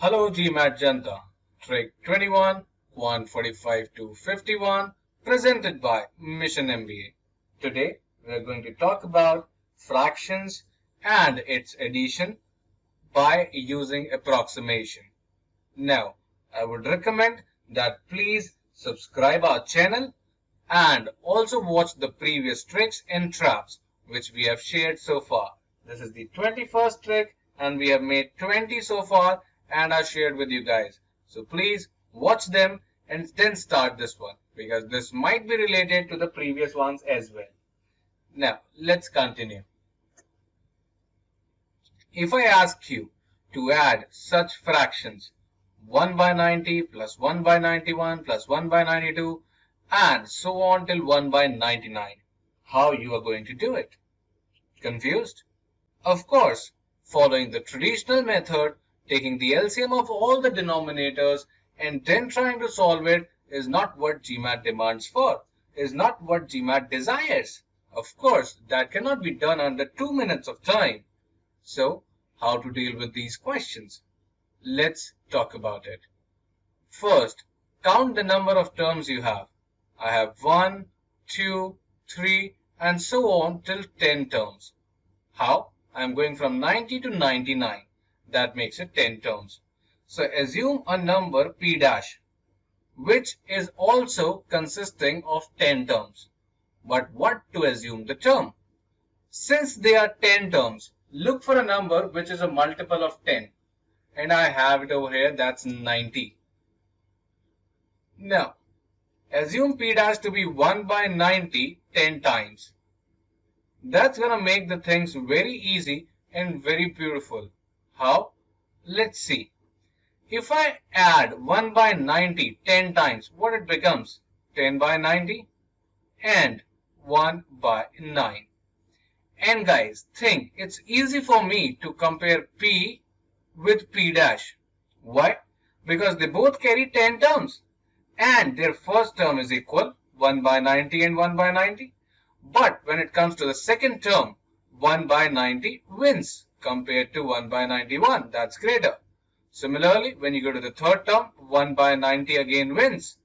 Hello GMAT Janta, Trick 21, Quant 45 to 51, presented by Mission MBA. Today we are going to talk about fractions and its addition by using approximation. Now, I would recommend that please subscribe our channel and also watch the previous tricks and traps which we have shared so far. This is the 21st trick and we have made 20 so far and are shared with you guys. So please watch them and then start this one because this might be related to the previous ones as well. Now let's continue. If I ask you to add such fractions 1 by 90 plus 1 by 91 plus 1 by 92 and so on till 1 by 99, how you are going to do it? Confused? Of course, following the traditional method, taking the LCM of all the denominators and then trying to solve it is not what GMAT demands for, is not what GMAT desires. Of course, that cannot be done under 2 minutes of time. So, how to deal with these questions? Let's talk about it. First, count the number of terms you have. I have 1, 2, 3 and so on till 10 terms. How? I am going from 90 to 99. That makes it 10 terms. So assume a number p dash, which is also consisting of 10 terms. But what to assume the term? Since they are 10 terms, look for a number which is a multiple of 10. And I have it over here, that's 90. Now, assume p dash to be 1 by 90 10 times. That's going to make the things very easy and very beautiful. How? Let's see. If I add 1 by 90 10 times, what it becomes? 10 by 90 and 1 by 9. And guys, think it's easy for me to compare p with p dash. Why? Because they both carry 10 terms and their first term is equal 1 by 90 and 1 by 90. But when it comes to the second term, 1 by 90 wins compared to 1 by 91. That's greater. Similarly, when you go to the third term, 1 by 90 again wins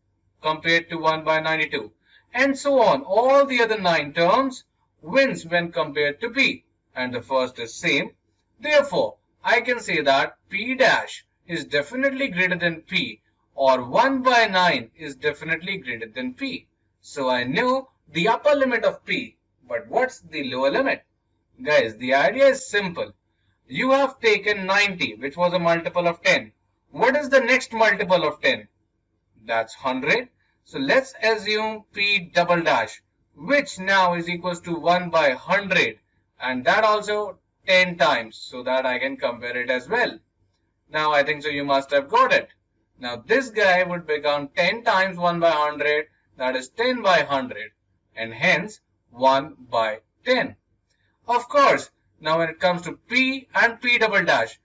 compared to 1 by 92. And so on. All the other 9 terms wins when compared to p. And the first is same. Therefore, I can say that p dash is definitely greater than p, or 1 by 9 is definitely greater than p. So I know the upper limit of p, but what's the lower limit? Guys, the idea is simple. You have taken 90, which was a multiple of 10. What is the next multiple of 10? That's 100. So let's assume p double dash, which now is equals to 1 by 100. And that also 10 times, so that I can compare it as well. Now I think so you must have got it. Now this guy would become 10 times 1 by 100, that is 10 by 100. And hence 1 by 10. Of course, now when it comes to p and p double dash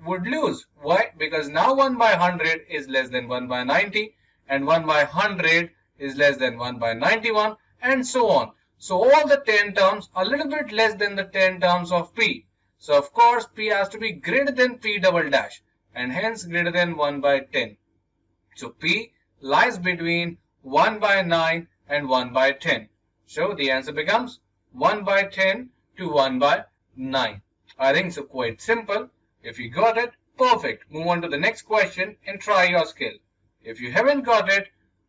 would lose. Why? Because now 1 by 100 is less than 1 by 90 and 1 by 100 is less than 1 by 91 and so on. So all the 10 terms are a little bit less than the 10 terms of p. So of course p has to be greater than p double dash and hence greater than 1 by 10. So p lies between 1 by 9 and 1 by 10. So the answer becomes 1 by 10 to 1 by 9. I think so quite simple. If you got it, perfect. Move on to the next question and try your skill. If you haven't got it,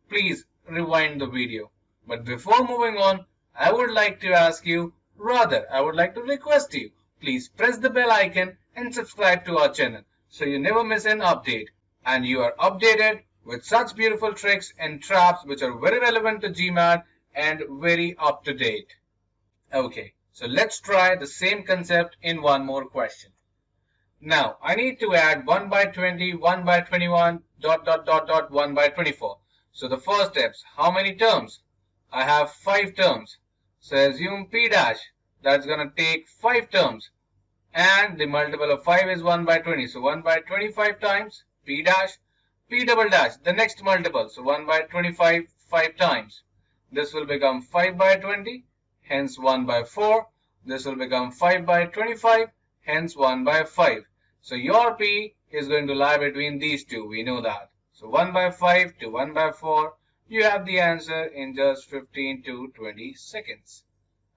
please rewind the video. But before moving on, I would like to ask you, I would like to request you, please press the bell icon and subscribe to our channel so you never miss an update and you are updated with such beautiful tricks and traps which are very relevant to GMAT and very up to date. Okay, so let's try the same concept in one more question. Now, I need to add 1 by 20, 1 by 21, ... 1 by 24. So the first steps, how many terms? I have 5 terms. So assume p dash, that's going to take 5 terms. And the multiple of 5 is 1 by 20. So 1 by 25 times p dash. P double dash, the next multiple. So 1 by 25, 5 times. This will become 5 by 20, hence 1 by 4. This will become 5 by 25, hence 1 by 5. So your P is going to lie between these two. We know that. So 1 by 5 to 1 by 4, you have the answer in just 15 to 20 seconds.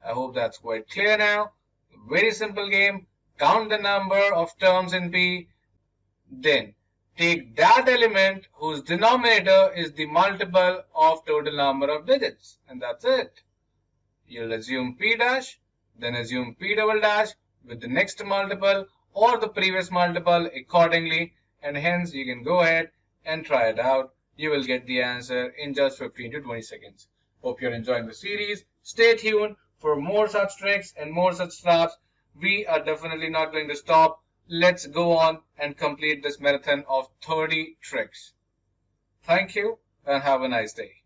I hope that's quite clear now. Very simple game. Count the number of terms in P. Then take that element whose denominator is the multiple of total number of digits. And that's it. You'll assume P dash, then assume P double dash with the next multiple or the previous multiple accordingly. And hence you can go ahead and try it out. You will get the answer in just 15 to 20 seconds. Hope you're enjoying the series. Stay tuned for more such tricks and more such traps. We are definitely not going to stop. Let's go on and complete this marathon of 30 tricks. Thank you and have a nice day.